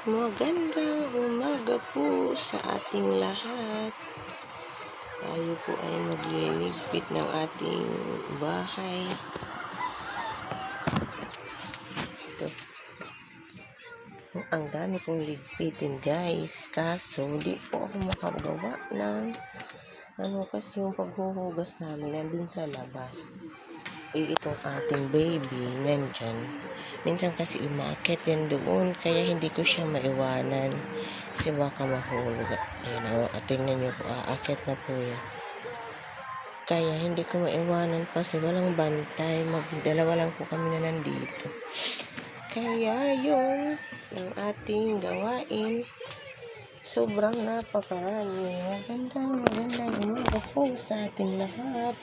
Magandang umaga po sa ating lahat. Tayo po ay magliligpit ng ating bahay. Ito. Ang dami kong ligpitin, guys. Kaso, di po ako makagawa ng kasi yung paghuhugas namin nandun sa labas. Itong ating baby nandyan. Minsan kasi umakit yan doon, kaya hindi ko siya maiwanan kasi baka mahulog. Ayun o, tingnan nyo po, aakit na po yan. Kaya hindi ko maiwanan kasi walang bantay. Magdalawa lang po kami na nandito. Kaya yun ang ating gawain. Sobrang napakarami. Magandang umaga po sa ating lahat.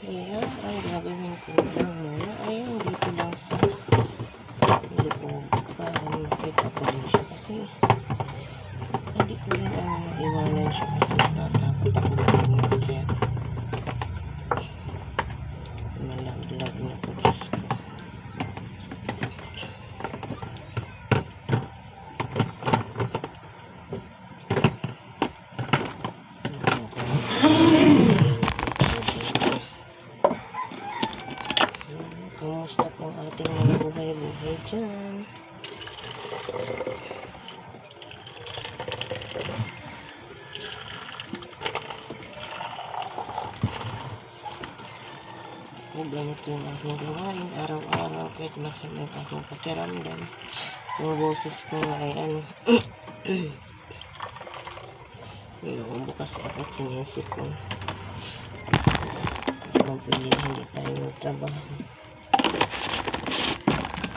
Kaya, ang gagawin ko lang muna ay dito lang sa loob para makita ko rin siya kasi hindi ko rin iwanan siya kasi natatakot ako na kaya malaglag na po, Diyos ko. Kumusta po ang ating mga buhay-buhay dyan? Ganito yung aking gawain araw-araw kahit masama yung aking pakiramdam. Yung boses ko ay bukas ako at sinisipon. Kung pwede hindi tayo magtrabaho.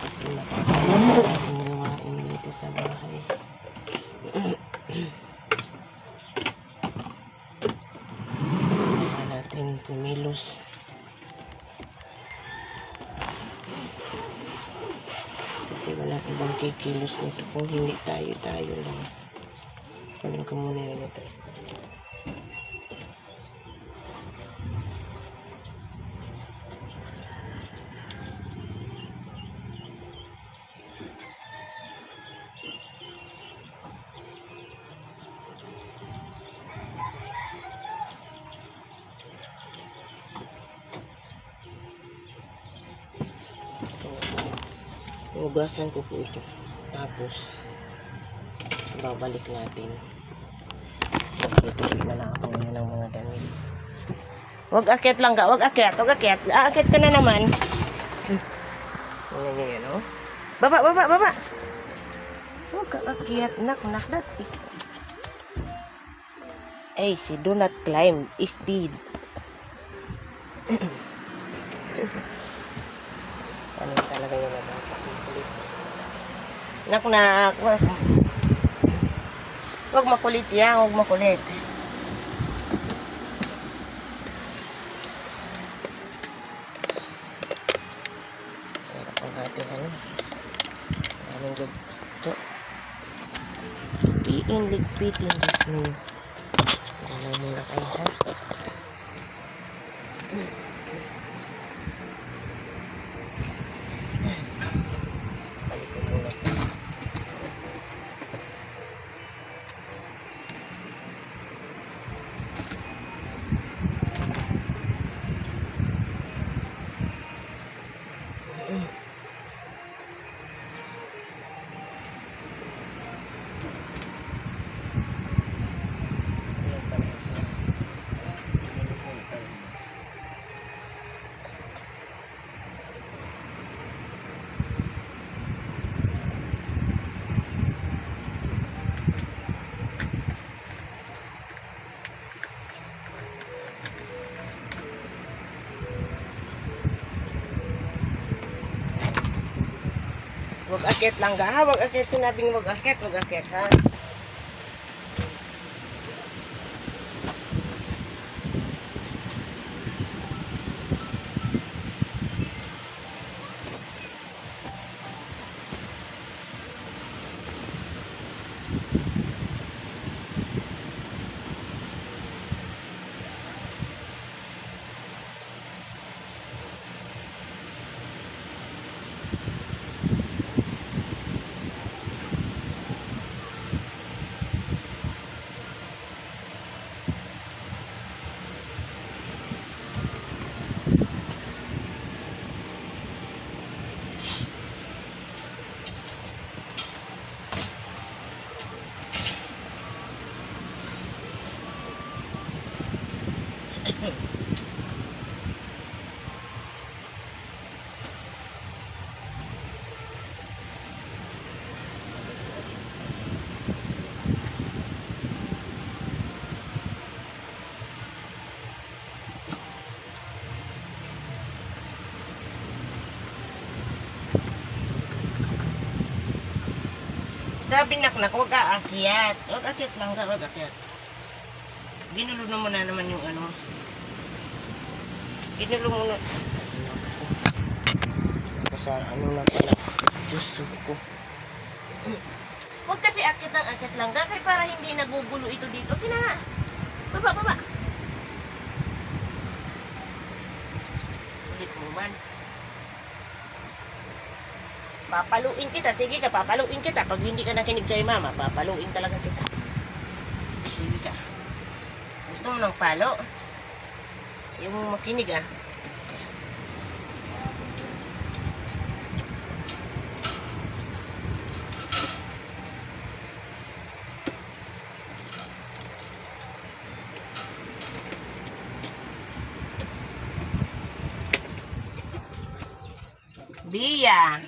Kasi nakakalaman akong gawain dito sa bahay. Kaya natin kumilos. Kasi wala ibang kikilos nito kung hindi tayo lang. Kunin ko muna yun ito. Hugasan ko po ito. Tapos, babalik natin. Tuloy na lang ako ngayon ng mga damit. Huwag akyat lang ka. Huwag akyat. Aakyat ka na naman. Tingnan nyo yun, oh. Baba. Huwag ka akyat. Nak, that is... Ay, do not climb. Instead. Ano talaga yun na makulit. Nak. Huwag makulit yan. Huwag makulit. Meron pang ating aming job ito. Ligpitin. Jasmine. Ano muna kayo, ha? Huwag akyat lang ka, ha? Huwag akyat. Sinabing huwag akyat, ha? Sabi naknak, huwag aakyat. Huwag akyat lang ka, huwag akyat. Ginulo na mo na naman yung ano. Ginulo mo na. Sa ano na pala. Diyos ko. Huwag kasi akyat lang ka. Kaya para hindi nagugulo ito dito. Okay na nga. Baba, baba. Ulit mo man. Papaluin kita. Sige ka, papaluin kita. Pag hindi ka nakinig sa'yo mama, papaluin talaga kita. Sige ka. Gusto mo ng palo? Yung makinig ah. Bia.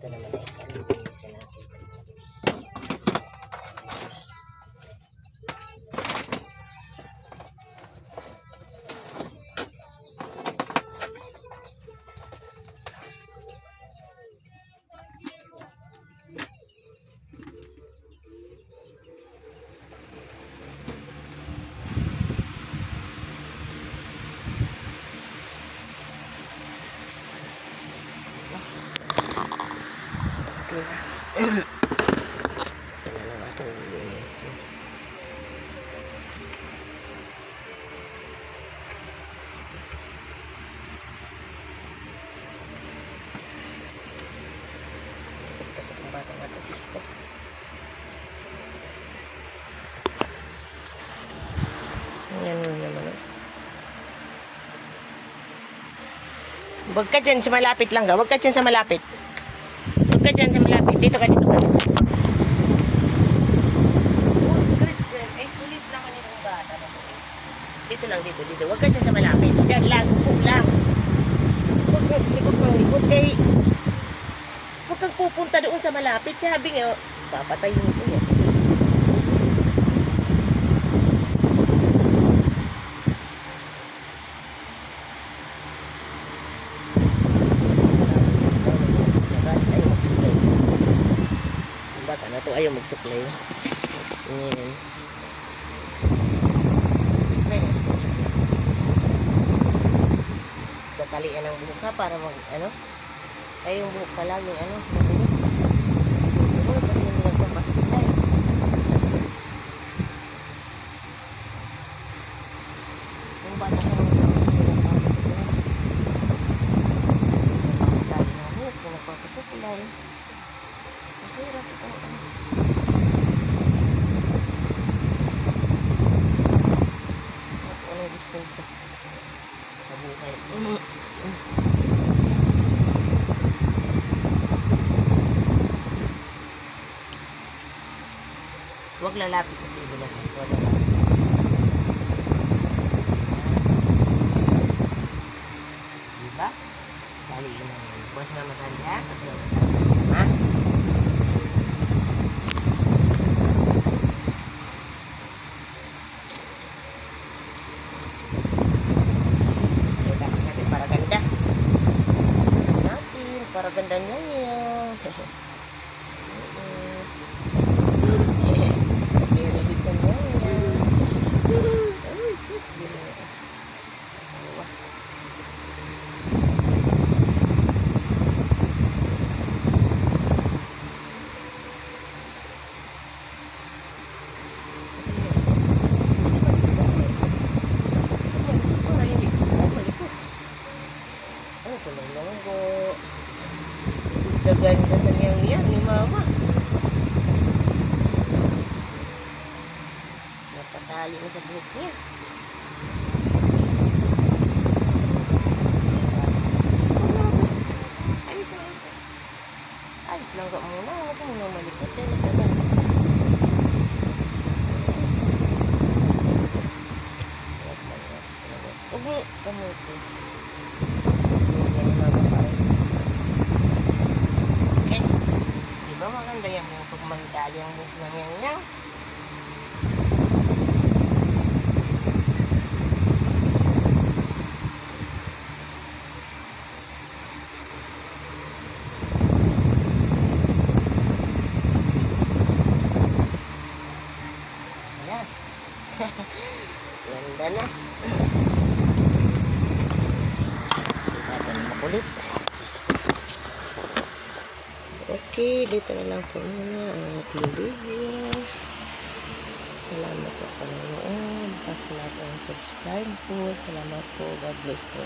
Ito naman ay isa natin. Sana lang natin linisin. Kasi kung bata nga ito, Diyos ko. Yan naman. Huwag ka dyan sa malapit lang ka. Huwag ka dyan sa malapit. Huwag ka dyan sa malapit. Dito ka, dito ka. Ay, kulit naman yung bata. Dito lang, dito. Huwag ka dyan sa malapit. Dyan lang, upo lang. Huwag kang likod ng likod. Huwag kang pupunta doon sa malapit. Sabi nga, papatayin ko yan. Bata na to ayaw mag-supply. Tatalian ang buhok ha para mag ano. Ay yung buhok pa lang yung ano. Kasi hindi nagpapasuklay. Yung bata ka nagpapasuklay. Hirap ito. Anong gusto ito? Sa buhay. Huwag lalapit sa TV lang. Huwag lalapit. Diba? Baliin na yun. Buwas na matanda. Kasi ha? Para ganda niya niya. Irigit sa niya niya. Ay, sis. Gaganda sa niyang yan ni mama. Napatali na sa buhok niya. Ayos na, ayos na. Ayos lang ka muna. Huwag ka muna malikot. Huwag mo kamuti. Maganda yan mo pag mahidali ang buhok ng yan. Ganda na. Bata na makulit. Okay, dito na lang po muna ang ating video. Salamat sa panonood. Pakilap ang subscribe po. Salamat po. God bless po.